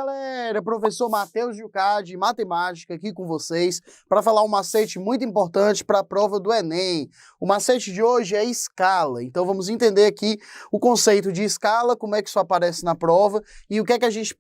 galera, professor Matheus Jucá de Matemática aqui com vocês para falar um macete muito importante para a prova do Enem. O macete de hoje é escala, então vamos entender aqui o conceito de escala, como é que isso aparece na prova e o que é que a gente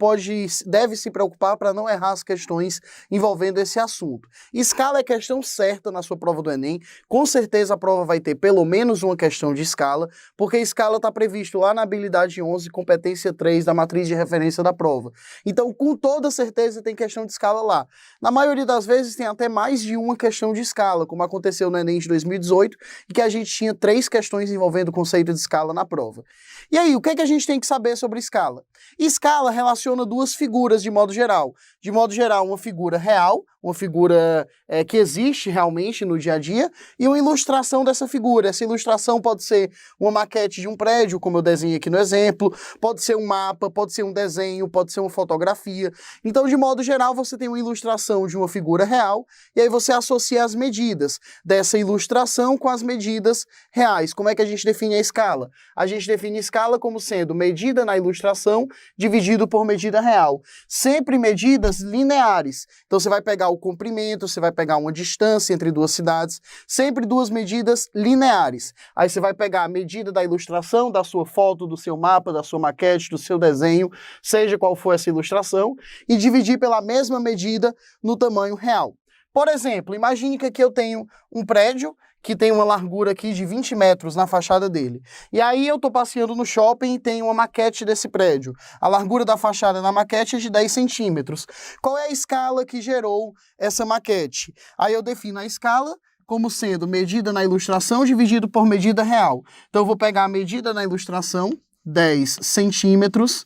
deve se preocupar para não errar as questões envolvendo esse assunto. Escala é questão certa na sua prova do Enem, com certeza a prova vai ter pelo menos uma questão de escala, porque escala está previsto lá na habilidade 11, competência 3 da matriz de referência da prova. Então, com toda certeza, tem questão de escala lá. Na maioria das vezes, tem até mais de uma questão de escala, como aconteceu no Enem de 2018, e que a gente tinha 3 questões envolvendo o conceito de escala na prova. E aí, o que é que a gente tem que saber sobre escala? Escala relaciona duas figuras de modo geral. De modo geral, uma figura real, uma figura que existe realmente no dia a dia, e uma ilustração dessa figura. Essa ilustração pode ser uma maquete de um prédio, como eu desenhei aqui no exemplo, pode ser um mapa, pode ser um desenho, pode ser uma fotografia. Então, de modo geral, você tem uma ilustração de uma figura real, e aí você associa as medidas dessa ilustração com as medidas reais. Como é que a gente define a escala? A gente define a escala como sendo medida na ilustração dividido por medida real. Sempre medidas lineares. Então, você vai pegar o comprimento, você vai pegar uma distância entre duas cidades, sempre duas medidas lineares. Aí você vai pegar a medida da ilustração, da sua foto, do seu mapa, da sua maquete, do seu desenho, seja qual for essa ilustração, e dividir pela mesma medida no tamanho real. Por exemplo, imagine que aqui eu tenho um prédio que tem uma largura aqui de 20 metros na fachada dele. E aí eu estou passeando no shopping e tem uma maquete desse prédio. A largura da fachada na maquete é de 10 centímetros. Qual é a escala que gerou essa maquete? Aí eu defino a escala como sendo medida na ilustração dividido por medida real. Então eu vou pegar a medida na ilustração, 10 centímetros,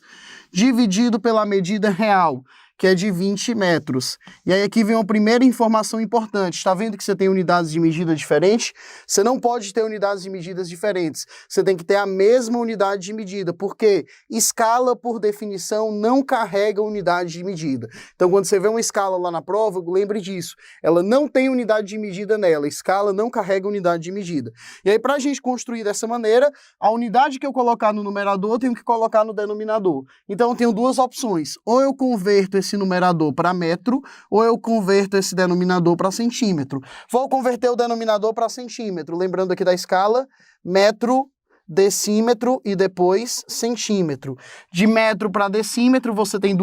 dividido pela medida real, que é de 20 metros. E aí aqui vem uma primeira informação importante. Está vendo que você tem unidades de medida diferentes? Você não pode ter unidades de medidas diferentes. Você tem que ter a mesma unidade de medida, porque escala, por definição, não carrega unidade de medida. Então, quando você vê uma escala lá na prova, lembre disso. Ela não tem unidade de medida nela. Escala não carrega unidade de medida. E aí, para a gente construir dessa maneira, a unidade que eu colocar no numerador, eu tenho que colocar no denominador. Então, eu tenho duas opções. Ou eu converto esse numerador para metro, ou eu converto esse denominador para centímetro. Vou converter o denominador para centímetro, lembrando aqui da escala, metro, decímetro e depois centímetro. De metro para decímetro, você tem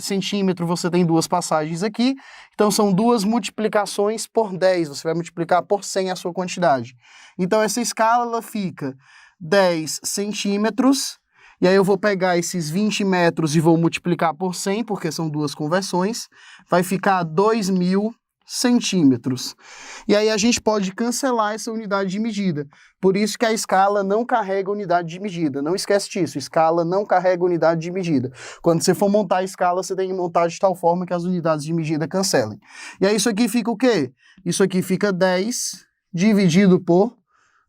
centímetro, você tem duas passagens aqui, então são duas multiplicações por 10, você vai multiplicar por 100 a sua quantidade. Então essa escala ela fica 10 centímetros, e aí eu vou pegar esses 20 metros e vou multiplicar por 100, porque são duas conversões, vai ficar 2.000 centímetros. E aí a gente pode cancelar essa unidade de medida. Por isso que a escala não carrega unidade de medida. Não esquece disso, escala não carrega unidade de medida. Quando você for montar a escala, você tem que montar de tal forma que as unidades de medida cancelem. E aí isso aqui fica o quê? Isso aqui fica 10 dividido por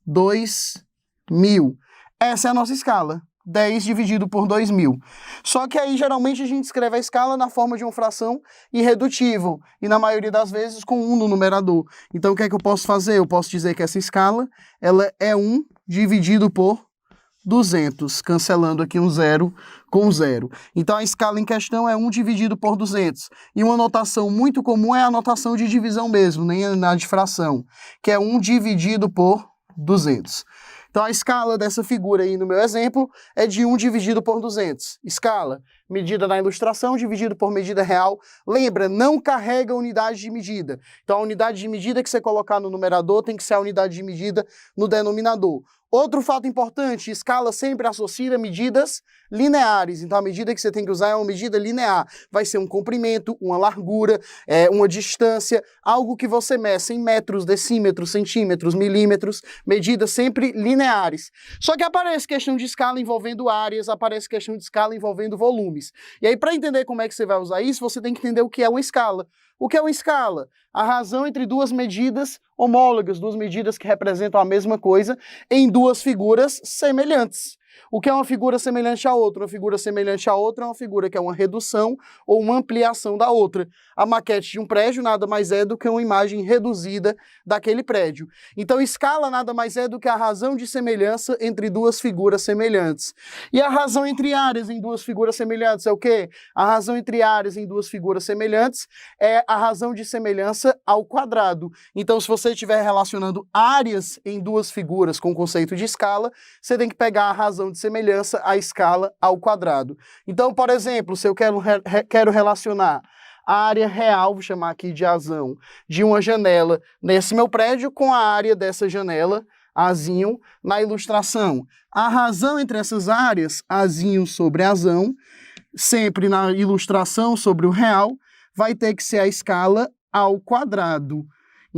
2.000. Essa é a nossa escala. 10 dividido por 2.000. Só que aí, geralmente, a gente escreve a escala na forma de uma fração irredutível, e na maioria das vezes com 1 no numerador. Então, o que é que eu posso fazer? Eu posso dizer que essa escala ela é 1 dividido por 200, cancelando aqui um 0 com 0. Então, a escala em questão é 1 dividido por 200. E uma notação muito comum é a notação de divisão mesmo, nem na de fração, que é 1 dividido por 200. Então, a escala dessa figura aí no meu exemplo é de 1 dividido por 200. Escala, medida na ilustração dividido por medida real. Lembra, não carrega unidade de medida. Então, a unidade de medida que você colocar no numerador tem que ser a unidade de medida no denominador. Outro fato importante, escala sempre associa medidas lineares. Então, a medida que você tem que usar é uma medida linear. Vai ser um comprimento, uma largura, uma distância, algo que você meça em metros, decímetros, centímetros, milímetros, medidas sempre lineares. Só que aparece questão de escala envolvendo áreas, aparece questão de escala envolvendo volumes. E aí, para entender como é que você vai usar isso, você tem que entender o que é uma escala. O que é uma escala? A razão entre duas medidas homólogas, duas medidas que representam a mesma coisa, em duas figuras semelhantes. O que é uma figura semelhante à outra? Uma figura semelhante à outra é uma figura que é uma redução ou uma ampliação da outra. A maquete de um prédio nada mais é do que uma imagem reduzida daquele prédio. Então, escala nada mais é do que a razão de semelhança entre duas figuras semelhantes. E a razão entre áreas em duas figuras semelhantes é o quê? A razão entre áreas em duas figuras semelhantes é a razão de semelhança ao quadrado. Então, se você estiver relacionando áreas em duas figuras com o conceito de escala, você tem que pegar a razão de semelhança, a escala, ao quadrado. Então, por exemplo, se eu quero relacionar a área real, vou chamar aqui de azão, de uma janela nesse meu prédio com a área dessa janela, azinho, na ilustração. A razão entre essas áreas, azinho sobre azão, sempre na ilustração sobre o real, vai ter que ser a escala ao quadrado.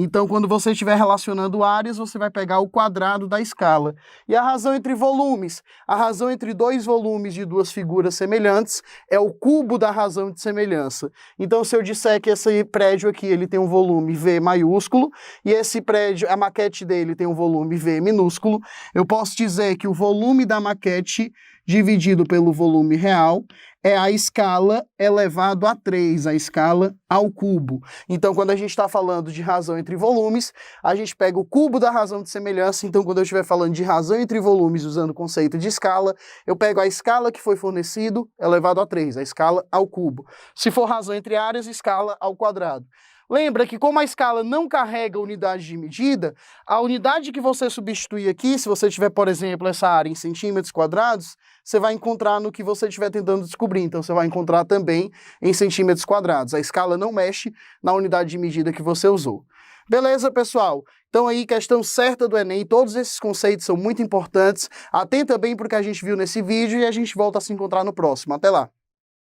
Então, quando você estiver relacionando áreas, você vai pegar o quadrado da escala. E a razão entre volumes? A razão entre dois volumes de duas figuras semelhantes é o cubo da razão de semelhança. Então, se eu disser que esse prédio aqui ele tem um volume V maiúsculo, e esse prédio, a maquete dele tem um volume V minúsculo, eu posso dizer que o volume da maquete dividido pelo volume real é a escala elevado a 3, a escala ao cubo. Então, quando a gente está falando de razão entre volumes, a gente pega o cubo da razão de semelhança. Então, quando eu estiver falando de razão entre volumes usando o conceito de escala, eu pego a escala que foi fornecido elevado a 3, a escala ao cubo. Se for razão entre áreas, escala ao quadrado. Lembra que como a escala não carrega unidade de medida, a unidade que você substituir aqui, se você tiver, por exemplo, essa área em centímetros quadrados, você vai encontrar no que você estiver tentando descobrir. Então, você vai encontrar também em centímetros quadrados. A escala não mexe na unidade de medida que você usou. Beleza, pessoal? Então aí, questão certa do Enem, todos esses conceitos são muito importantes. Atenta bem para o que a gente viu nesse vídeo e a gente volta a se encontrar no próximo. Até lá!